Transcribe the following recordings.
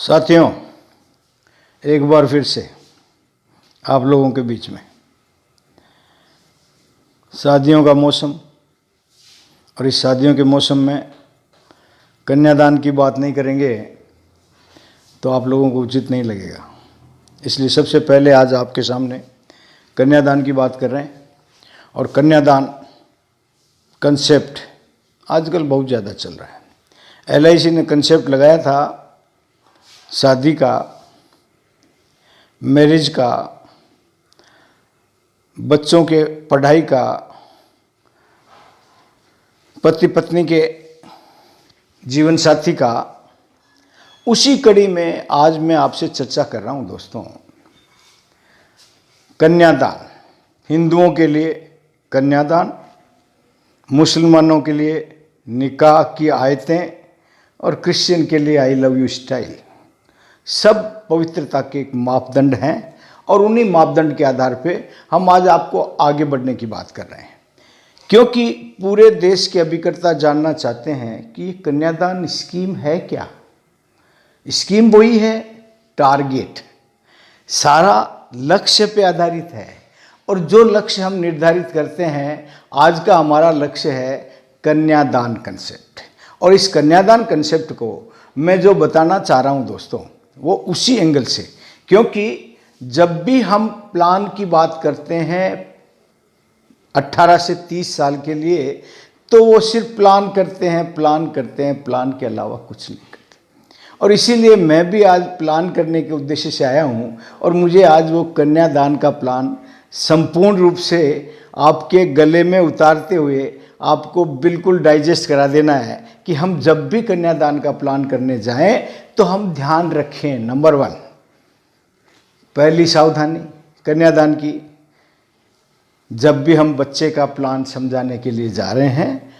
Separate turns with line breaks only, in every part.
साथियों, एक बार फिर से आप लोगों के बीच में शादियों का मौसम, और इस शादियों के मौसम में कन्यादान की बात नहीं करेंगे तो आप लोगों को उचित नहीं लगेगा। इसलिए सबसे पहले आज आपके सामने कन्यादान की बात कर रहे हैं। और कन्यादान कंसेप्ट आजकल बहुत ज़्यादा चल रहा है। LIC ने कंसेप्ट लगाया था शादी का, मैरिज का, बच्चों के पढ़ाई का, पति पत्नी के जीवन साथी का। उसी कड़ी में आज मैं आपसे चर्चा कर रहा हूं दोस्तों। कन्यादान, हिंदुओं के लिए कन्यादान, मुसलमानों के लिए निकाह की आयतें और क्रिश्चियन के लिए आई लव यू स्टाइल। सब पवित्रता के एक मापदंड हैं और उन्हीं मापदंड के आधार पे हम आज आपको आगे बढ़ने की बात कर रहे हैं, क्योंकि पूरे देश के अभिकर्ता जानना चाहते हैं कि कन्यादान स्कीम है क्या। स्कीम वही है, टारगेट सारा लक्ष्य पे आधारित है। और जो लक्ष्य हम निर्धारित करते हैं, आज का हमारा लक्ष्य है कन्यादान कंसेप्ट। और इस कन्यादान कंसेप्ट को मैं जो बताना चाह रहा हूं दोस्तों, वो उसी एंगल से, क्योंकि जब भी हम प्लान की बात करते हैं 18 से 30 साल के लिए, तो वो सिर्फ प्लान करते हैं, प्लान के अलावा कुछ नहीं करते। और इसीलिए मैं भी आज प्लान करने के उद्देश्य से आया हूं और मुझे आज वो कन्यादान का प्लान संपूर्ण रूप से आपके गले में उतारते हुए आपको बिल्कुल डाइजेस्ट करा देना है कि हम जब भी कन्यादान का प्लान करने जाएं तो हम ध्यान रखें। नंबर 1, पहली सावधानी कन्यादान की, जब भी हम बच्चे का प्लान समझाने के लिए जा रहे हैं,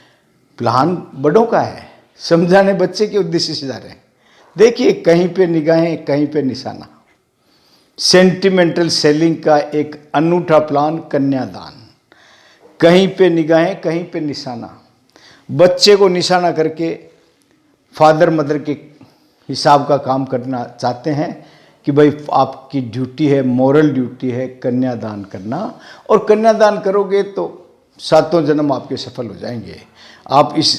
प्लान बड़ों का है, समझाने बच्चे के उद्देश्य से जा रहे हैं। देखिए, कहीं पे निगाहें, कहीं पे निशाना। सेंटिमेंटल सेलिंग का एक अनूठा प्लान कन्यादान। कहीं पे निगाहें, कहीं पे निशाना। बच्चे को निशाना करके फादर मदर के हिसाब का काम करना चाहते हैं कि भाई आपकी ड्यूटी है, मॉरल ड्यूटी है कन्यादान करना, और कन्यादान करोगे तो 7 जन्म आपके सफल हो जाएंगे। आप इस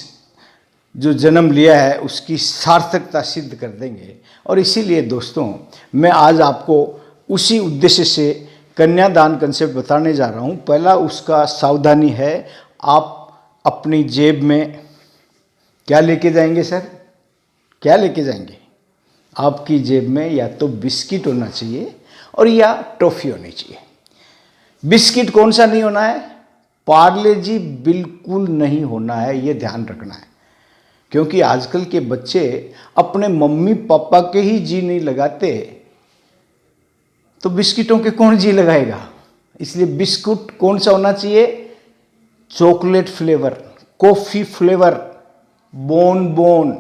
जो जन्म लिया है उसकी सार्थकता सिद्ध कर देंगे। और इसीलिए दोस्तों, मैं आज आपको उसी उद्देश्य से कन्यादान कंसेप्ट बताने जा रहा हूँ। पहला उसका सावधानी है, आप अपनी जेब में क्या लेके जाएंगे सर? क्या लेके जाएंगे? आपकी जेब में या तो बिस्किट होना चाहिए और या टॉफ़ी होनी चाहिए। बिस्किट कौन सा नहीं होना है? पार्ले जी बिल्कुल नहीं होना है, ये ध्यान रखना है। क्योंकि आजकल के बच्चे अपने मम्मी पापा के ही जी नहीं लगाते, तो बिस्किटों के कौन जी लगाएगा? इसलिए बिस्कुट कौन सा होना चाहिए? चॉकलेट फ्लेवर, कॉफ़ी फ्लेवर, बोन,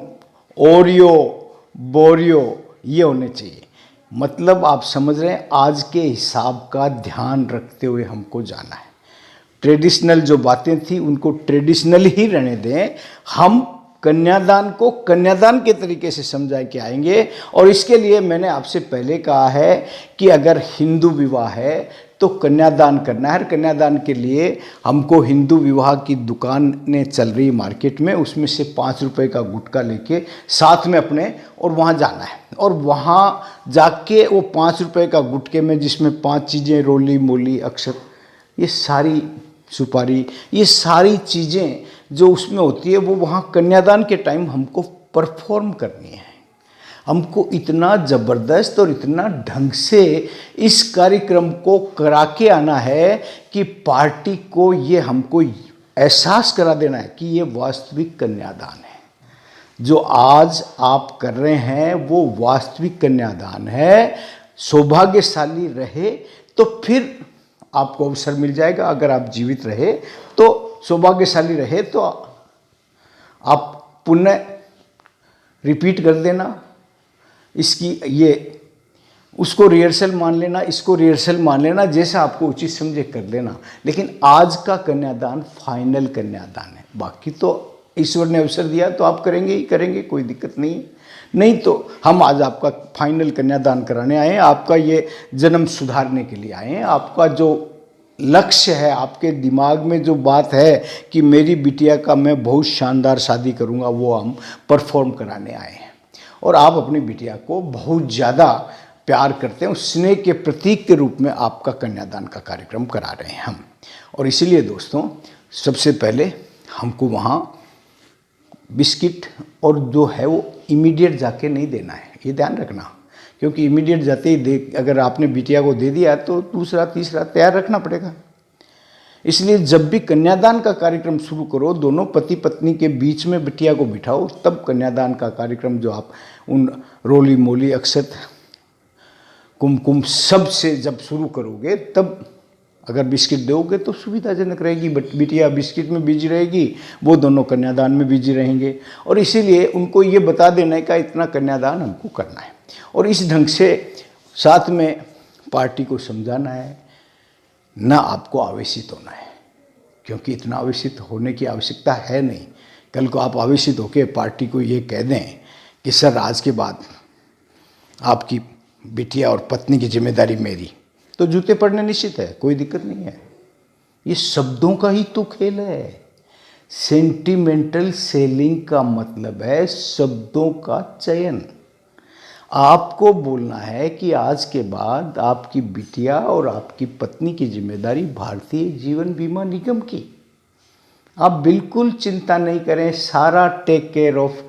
ओरियो, बोरियो, ये होने चाहिए। मतलब आप समझ रहे हैं, आज के हिसाब का ध्यान रखते हुए हमको जाना है। ट्रेडिशनल जो बातें थी उनको ट्रेडिशनल ही रहने दें। हम कन्यादान को कन्यादान के तरीके से समझा के आएंगे। और इसके लिए मैंने आपसे पहले कहा है कि अगर हिंदू विवाह है तो कन्यादान करना है। कन्यादान के लिए हमको हिंदू विवाह की दुकानें चल रही मार्केट में, उसमें से 5 रुपए का गुटखा लेके साथ में अपने और वहाँ जाना है। और वहाँ जाके वो 5 रुपए का गुटखे में, जिसमें 5 चीज़ें, रोली मोली अक्षत, ये सारी सुपारी, ये सारी चीज़ें जो उसमें होती है, वो वहाँ कन्यादान के टाइम हमको परफॉर्म करनी है। हमको इतना ज़बरदस्त और इतना ढंग से इस कार्यक्रम को करा के आना है कि पार्टी को ये हमको एहसास करा देना है कि ये वास्तविक कन्यादान है। जो आज आप कर रहे हैं वो वास्तविक कन्यादान है। सौभाग्यशाली रहे तो फिर आपको अवसर मिल जाएगा। अगर आप जीवित रहे तो सौभाग्यशाली रहे तो आप पुनः रिपीट कर देना। इसकी ये उसको रिहर्सल मान लेना, इसको रिहर्सल मान लेना, जैसा आपको उचित समझे कर लेना। लेकिन आज का कन्यादान फाइनल कन्यादान है। बाकी तो ईश्वर ने अवसर दिया तो आप करेंगे ही करेंगे, कोई दिक्कत नहीं है। नहीं तो हम आज आपका फाइनल कन्यादान कराने आए हैं, आपका ये जन्म सुधारने के लिए आए हैं। आपका जो लक्ष्य है, आपके दिमाग में जो बात है कि मेरी बिटिया का मैं बहुत शानदार शादी करूंगा, वो हम परफॉर्म कराने आए हैं। और आप अपनी बिटिया को बहुत ज़्यादा प्यार करते हैं, उस स्नेह के प्रतीक के रूप में आपका कन्यादान का कार्यक्रम करा रहे हैं हम। और इसीलिए दोस्तों, सबसे पहले हमको वहाँ बिस्किट और जो है वो इमीडिएट जाके नहीं देना है, ये ध्यान रखना, क्योंकि इमीडिएट जाते ही दे, अगर आपने बिटिया को दे दिया तो दूसरा तीसरा तैयार रखना पड़ेगा। इसलिए जब भी कन्यादान का कार्यक्रम शुरू करो, दोनों पति पत्नी के बीच में बिटिया को बिठाओ, तब कन्यादान का कार्यक्रम जो आप उन रोली मोली अक्षत कुमकुम सब से जब शुरू करोगे, तब अगर बिस्किट दोगे तो सुविधाजनक रहेगी। बिटिया बिस्किट में बिजी रहेगी, वो दोनों कन्यादान में बिजी रहेंगे। और इसीलिए उनको ये बता देने का इतना कन्यादान हमको करना है, और इस ढंग से साथ में पार्टी को समझाना है, ना आपको आवेशित होना है, क्योंकि इतना आवेशित होने की आवश्यकता है नहीं। कल को आप आवेशित होकर पार्टी को ये कह दें कि सर आज के बाद आपकी बिटिया और पत्नी की जिम्मेदारी मेरी, तो जूते पड़ने निश्चित है, कोई दिक्कत नहीं है। ये शब्दों का ही तो खेल है। सेंटिमेंटल सेलिंग का मतलब है शब्दों का चयन। आपको बोलना है कि आज के बाद आपकी बिटिया और आपकी पत्नी की जिम्मेदारी भारतीय जीवन बीमा निगम की। आप बिल्कुल चिंता नहीं करें, सारा take care of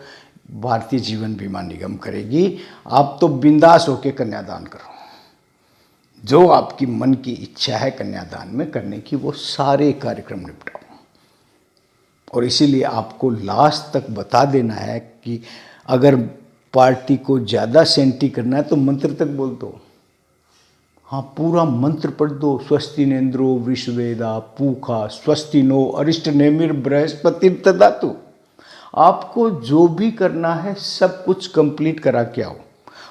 Bharatiya Jeevan बीमा निगम करेगी। आप तो बिंदास होकर कन्यादान करो, जो आपकी मन की इच्छा है कन्यादान में करने की, वो सारे कार्यक्रम निपटाओ। और इसीलिए आपको लास्ट तक बता देना है कि अगर पार्टी को ज़्यादा सेंटी करना है तो मंत्र तक बोल दो। हाँ, पूरा मंत्र पढ़ दो। स्वस्ति नेन्द्रो विश्वेदा पूखा स्वस्ति नो अरिष्ट नेमिर बृहस्पति तदातु। आपको जो भी करना है सब कुछ कंप्लीट करा के आओ।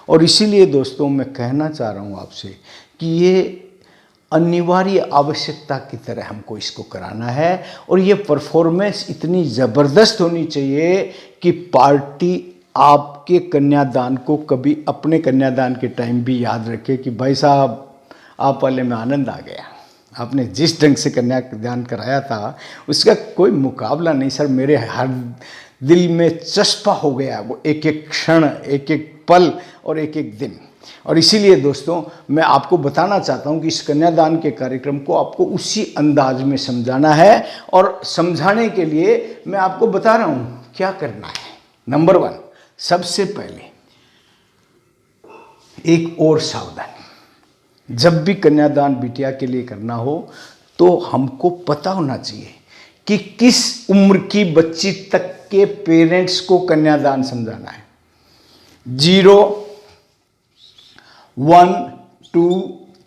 और इसीलिए दोस्तों, मैं कहना चाह रहा हूँ आपसे कि ये अनिवार्य आवश्यकता की तरह हमको इसको कराना है, और ये परफॉर्मेंस इतनी ज़बरदस्त होनी चाहिए कि पार्टी आपके कन्यादान को कभी अपने कन्यादान के टाइम भी याद रखे कि भाई साहब, आप वाले में आनंद आ गया, आपने जिस ढंग से कन्यादान कराया था उसका कोई मुकाबला नहीं सर। मेरे हर दिल में चस्पा हो गया वो एक एक क्षण, एक एक पल और एक एक दिन। और इसीलिए दोस्तों, मैं आपको बताना चाहता हूं कि इस कन्यादान के कार्यक्रम को आपको उसी अंदाज में समझाना है, और समझाने के लिए मैं आपको बता रहा हूं क्या करना है। नंबर 1, सबसे पहले एक और सावधानी, जब भी कन्यादान बिटिया के लिए करना हो तो हमको पता होना चाहिए कि किस उम्र की बच्ची तक के पेरेंट्स को कन्यादान समझाना है। 0, 1, 2,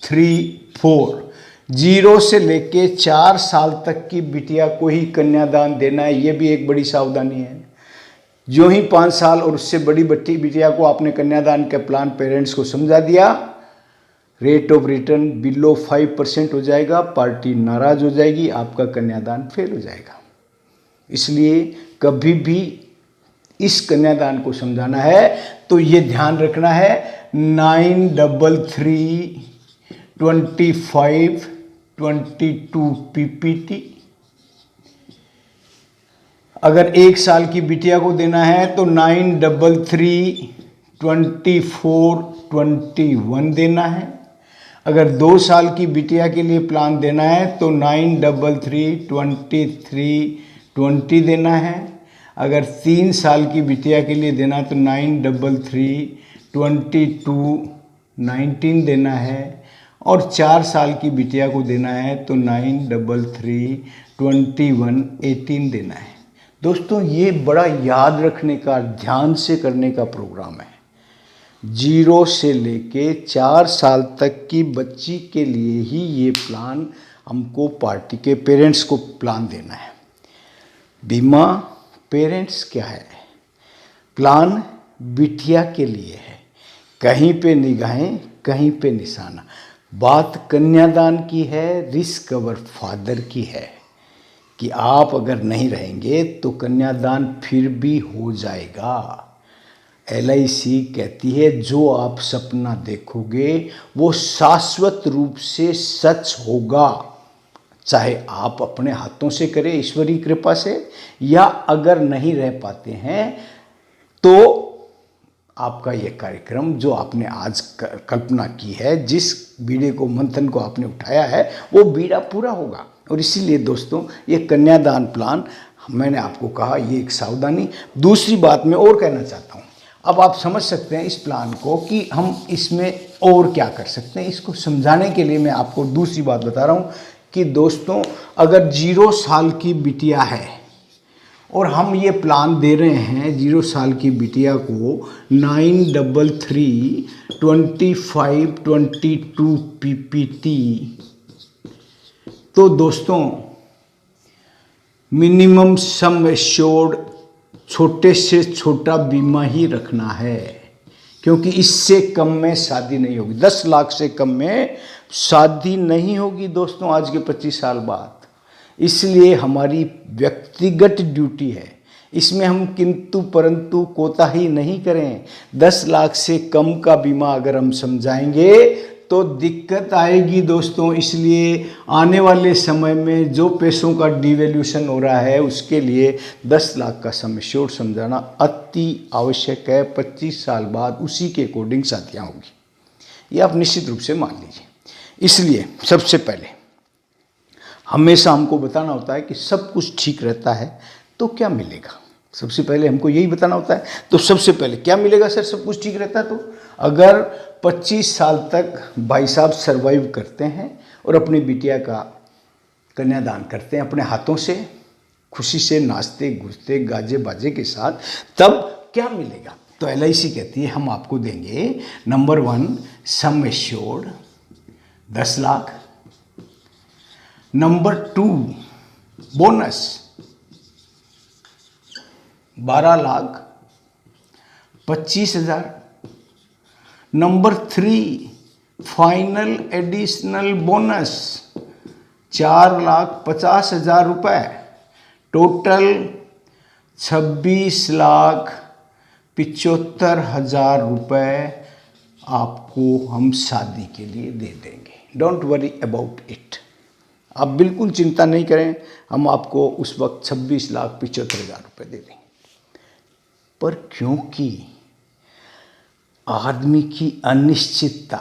3, 4, 0 से लेके 4 साल तक की बिटिया को ही कन्यादान देना है। ये भी एक बड़ी सावधानी है। जो ही 5 साल और उससे बड़ी बिटिया को आपने कन्यादान के प्लान पेरेंट्स को समझा दिया, रेट ऑफ रिटर्न बिलो 5% हो जाएगा, पार्टी नाराज हो जाएगी, आपका कन्यादान फेल हो जाएगा। इसलिए कभी भी इस कन्यादान को समझाना है तो ये ध्यान रखना है 9332522 PPT। अगर 1 साल की बिटिया को देना है तो 9332421 देना है। अगर 2 साल की बिटिया के लिए प्लान देना है तो 9332320 देना है। अगर 3 साल की बिटिया के लिए देना है तो 9332219 देना है। और 4 साल की बिटिया को देना है तो 9332118 देना है। दोस्तों, ये बड़ा याद रखने का, ध्यान से करने का प्रोग्राम है। 0 से लेके 4 साल तक की बच्ची के लिए ही ये प्लान हमको पार्टी के पेरेंट्स को प्लान देना है। बीमा पेरेंट्स क्या है, प्लान बिटिया के लिए है। कहीं पे निगाहें, कहीं पे निशाना। बात कन्यादान की है, रिस्क अवर फादर की है कि आप अगर नहीं रहेंगे तो कन्यादान फिर भी हो जाएगा। LIC कहती है जो आप सपना देखोगे वो शाश्वत रूप से सच होगा, चाहे आप अपने हाथों से करें ईश्वरीय कृपा से, या अगर नहीं रह पाते हैं तो आपका ये कार्यक्रम जो आपने आज कल्पना की है, जिस बीड़े को मंथन को आपने उठाया है, वो बीड़ा पूरा होगा। और इसीलिए दोस्तों ये कन्यादान प्लान मैंने आपको कहा, ये एक सावधानी। दूसरी बात मैं और कहना चाहता हूँ, अब आप समझ सकते हैं इस प्लान को कि हम इसमें और क्या कर सकते हैं। इसको समझाने के लिए मैं आपको दूसरी बात बता रहा हूँ कि दोस्तों अगर 0 साल की बिटिया है और हम ये प्लान दे रहे हैं 0 साल की बिटिया को 9332522 PPT, तो दोस्तों मिनिमम सम एश्योर्ड छोटे से छोटा बीमा ही रखना है, क्योंकि इससे कम में शादी नहीं होगी। 10 लाख से कम में शादी नहीं होगी दोस्तों आज के 25 साल बाद। इसलिए हमारी व्यक्तिगत ड्यूटी है, इसमें हम किंतु परंतु कोताही नहीं करें। 10 लाख से कम का बीमा अगर हम समझाएंगे तो दिक्कत आएगी दोस्तों। इसलिए आने वाले समय में जो पैसों का डिवैल्यूएशन हो रहा है उसके लिए 10 लाख का सम एश्योर्ड समझाना अति आवश्यक है। 25 साल बाद उसी के अकॉर्डिंग शादियाँ होगी, ये आप निश्चित रूप से मान लीजिए। इसलिए सबसे पहले हमेशा हमको बताना होता है कि सब कुछ ठीक रहता है तो क्या मिलेगा। सबसे पहले हमको यही बताना होता है। तो सबसे पहले क्या मिलेगा सर, सब कुछ ठीक रहता है तो अगर 25 साल तक भाई साहब सर्वाइव करते हैं और अपनी बिटिया का कन्यादान करते हैं अपने हाथों से, खुशी से नाचते घूमते गाजे बाजे के साथ, तब क्या मिलेगा। तो LIC कहती है हम आपको देंगे number 1 sum assured 10 lakh, number 2 bonus 12 lakh 25,000, number 3 final additional bonus 4,50,000 रुपये, टोटल 26,75,000 रुपये आपको हम शादी के लिए दे देंगे। डोंट वरी अबाउट इट, आप बिल्कुल चिंता नहीं करें, हम आपको उस वक्त 26,75,000 रुपये दे देंगे। पर क्योंकि आदमी की अनिश्चितता,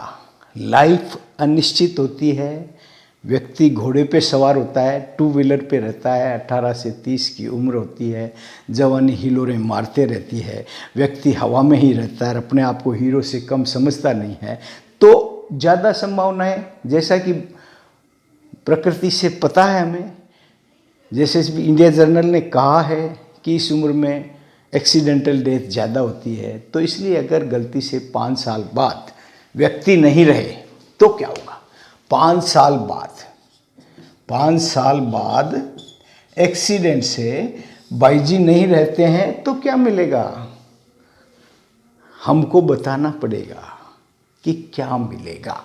लाइफ अनिश्चित होती है, व्यक्ति घोड़े पे सवार होता है, 2 व्हीलर पे रहता है, 18 से 30 की उम्र होती है, जवानी हिलोरें मारते रहती है, व्यक्ति हवा में ही रहता है, अपने आप को हीरो से कम समझता नहीं है, तो ज़्यादा संभावनाएं, जैसा कि प्रकृति से पता है हमें, जैसे इंडिया जर्नल ने कहा है कि इस उम्र में एक्सीडेंटल डेथ ज़्यादा होती है। तो इसलिए अगर गलती से 5 साल बाद व्यक्ति नहीं रहे तो क्या होगा। 5 साल बाद एक्सीडेंट से भाईजी नहीं रहते हैं तो क्या मिलेगा, हमको बताना पड़ेगा कि क्या मिलेगा।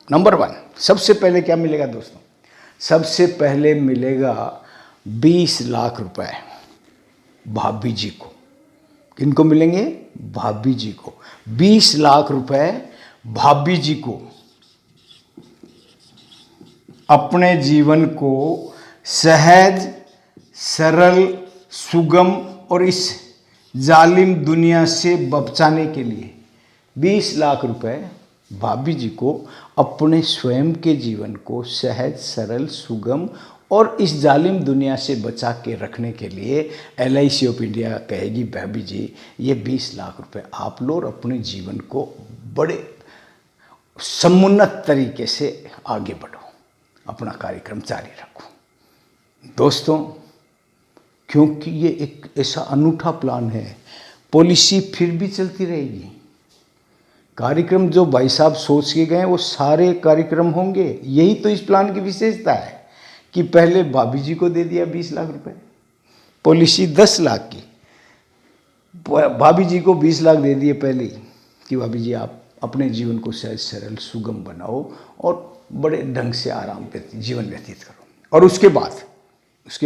नंबर 1 सबसे पहले क्या मिलेगा दोस्तों, सबसे पहले मिलेगा 20 लाख रुपए भाभी जी को। किनको मिलेंगे, भाभी जी को 20 लाख रुपए भाभी जी को अपने जीवन को सहज सरल सुगम और इस जालिम दुनिया से बचाने के लिए 20 लाख रुपए भाभी जी को अपने स्वयं के जीवन को सहज सरल सुगम और इस जालिम दुनिया से बचा के रखने के लिए LIC ऑफ इंडिया कहेगी भाभी जी ये 20 लाख रुपए आप लो और अपने जीवन को बड़े समुन्नत तरीके से आगे बढ़ो, अपना कार्यक्रम जारी रखो। दोस्तों क्योंकि ये एक ऐसा अनूठा प्लान है, पॉलिसी फिर भी चलती रहेगी। कार्यक्रम जो भाई साहब सोच के गए वो सारे कार्यक्रम होंगे। यही तो इस प्लान की विशेषता है कि पहले भाभी जी को दे दिया 20 लाख रुपए, पॉलिसी 10 लाख की, भाभी जी को 20 लाख दे दिए पहले कि भाभी जी आप अपने जीवन को सहज सरल सुगम बनाओ और बड़े ढंग से आराम पे जीवन व्यतीत करो। और उसके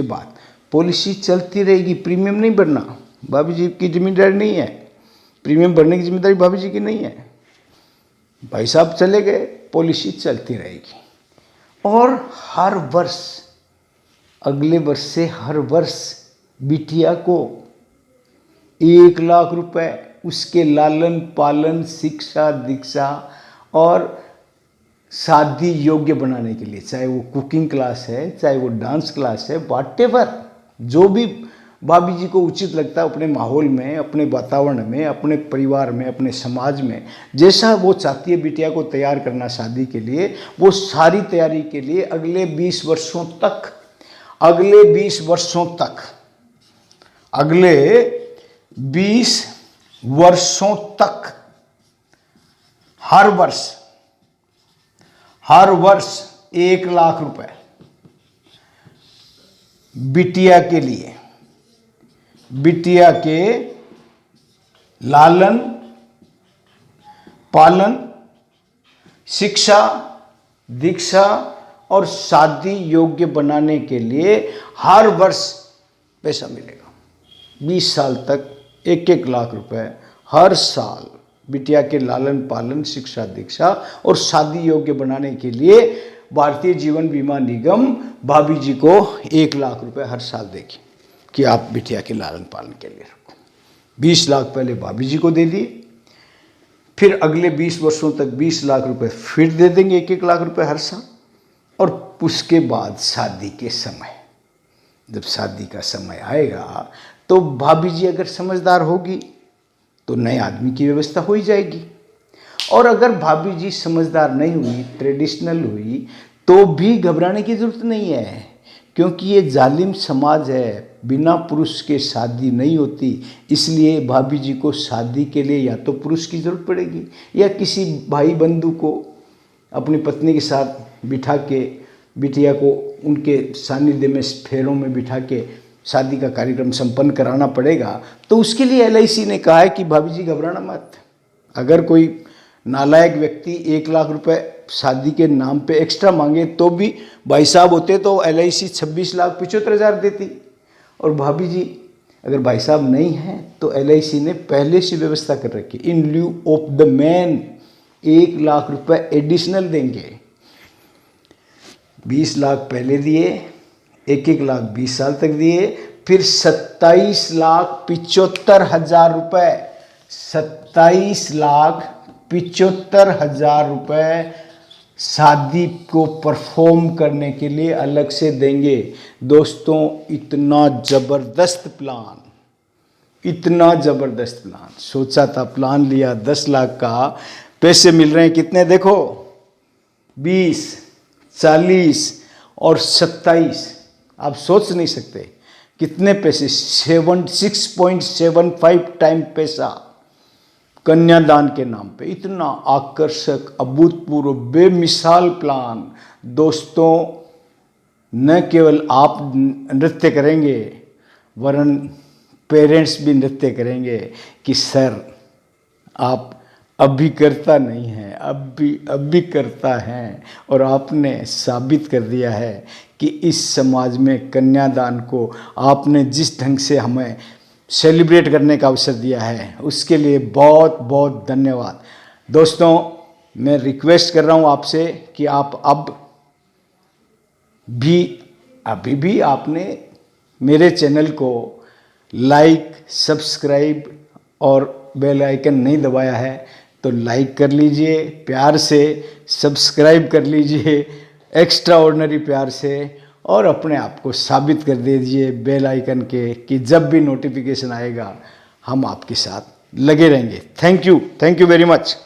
बाद पॉलिसी चलती रहेगी, प्रीमियम नहीं बढ़ना, भाभी जी की जिम्मेदारी नहीं है प्रीमियम भरने की जिम्मेदारी भाभी जी की नहीं है। भाई साहब चले गए, पॉलिसी चलती रहेगी। और हर वर्ष, अगले वर्ष से हर वर्ष बिटिया को 1 लाख रुपए उसके लालन पालन, शिक्षा दीक्षा और शादी योग्य बनाने के लिए, चाहे वो कुकिंग क्लास है, चाहे वो डांस क्लास है, व्हाटएवर, जो भी भाभी जी को उचित लगता है अपने माहौल में, अपने वातावरण में, अपने परिवार में, अपने समाज में, जैसा वो चाहती है बिटिया को तैयार करना शादी के लिए, वो सारी तैयारी के लिए अगले 20 वर्षों तक, अगले 20 वर्षों तक, अगले 20 वर्षों तक हर वर्ष 1 लाख रुपए बिटिया के लिए, बिटिया के लालन पालन, शिक्षा दीक्षा और शादी योग्य बनाने के लिए हर वर्ष पैसा मिलेगा। 20 साल तक 1-1 लाख रुपए हर साल बिटिया के लालन पालन, शिक्षा दीक्षा और शादी योग्य बनाने के लिए भारतीय जीवन बीमा निगम भाभी जी को 1 लाख रुपए हर साल देगी कि आप बिटिया के लालन पालन के लिए रखो। 20 लाख पहले भाभी जी को दे दिए, फिर अगले 20 वर्षों तक 20 लाख रुपए फिर दे देंगे, 1-1 लाख रुपए हर साल। और उसके बाद शादी के समय, जब शादी का समय आएगा तो भाभी जी अगर समझदार होगी तो नए आदमी की व्यवस्था हो ही जाएगी। और अगर भाभी जी समझदार नहीं हुई, ट्रेडिशनल हुई, तो भी घबराने की जरूरत नहीं है, क्योंकि ये जालिम समाज है, बिना पुरुष के शादी नहीं होती। इसलिए भाभी जी को शादी के लिए या तो पुरुष की जरूरत पड़ेगी या किसी भाई बंधु को अपनी पत्नी के साथ बिठा के बिटिया को उनके सानिध्य में, फेरों में बिठा के शादी का कार्यक्रम संपन्न कराना पड़ेगा। तो उसके लिए LIC ने कहा है कि भाभी जी घबराना मत। अगर कोई नालायक व्यक्ति 1 लाख रुपए शादी के नाम पे एक्स्ट्रा मांगे तो भी भाई साहब होते तो LIC 26,75,000 देती। और भाभी जी अगर भाई साहब नहीं हैं तो LIC ने पहले से व्यवस्था कर रखी, in lieu of the man 1 lakh रुपए एडिशनल देंगे। 20 लाख पहले दिए, 1-1 लाख 20 साल तक दिए, फिर 27,75,000 रुपए, 27,75,000 रुपए शादी को परफॉर्म करने के लिए अलग से देंगे। दोस्तों इतना ज़बरदस्त प्लान, इतना ज़बरदस्त प्लान सोचा था, प्लान लिया 10 लाख का, पैसे मिल रहे हैं कितने देखो, 20, 40 और 27। आप सोच नहीं सकते कितने पैसे, 6.75 टाइम पैसा कन्यादान के नाम पे। इतना आकर्षक, अभूतपूर्व, बेमिसाल प्लान। दोस्तों न केवल आप नृत्य करेंगे वरन पेरेंट्स भी नृत्य करेंगे कि सर आप अभी करता नहीं है, अभी करता है। और आपने साबित कर दिया है कि इस समाज में कन्यादान को आपने जिस ढंग से हमें सेलिब्रेट करने का अवसर दिया है उसके लिए बहुत बहुत धन्यवाद। दोस्तों मैं रिक्वेस्ट कर रहा हूँ आपसे कि आप अभी भी आपने मेरे चैनल को लाइक, सब्सक्राइब और बेल आइकन नहीं दबाया है तो लाइक कर लीजिए, प्यार से सब्सक्राइब कर लीजिए, एक्स्ट्रा ऑर्डिनरी प्यार से, और अपने आप को साबित कर दीजिए बेल आइकन के कि जब भी नोटिफिकेशन आएगा हम आपके साथ लगे रहेंगे। Thank you very much.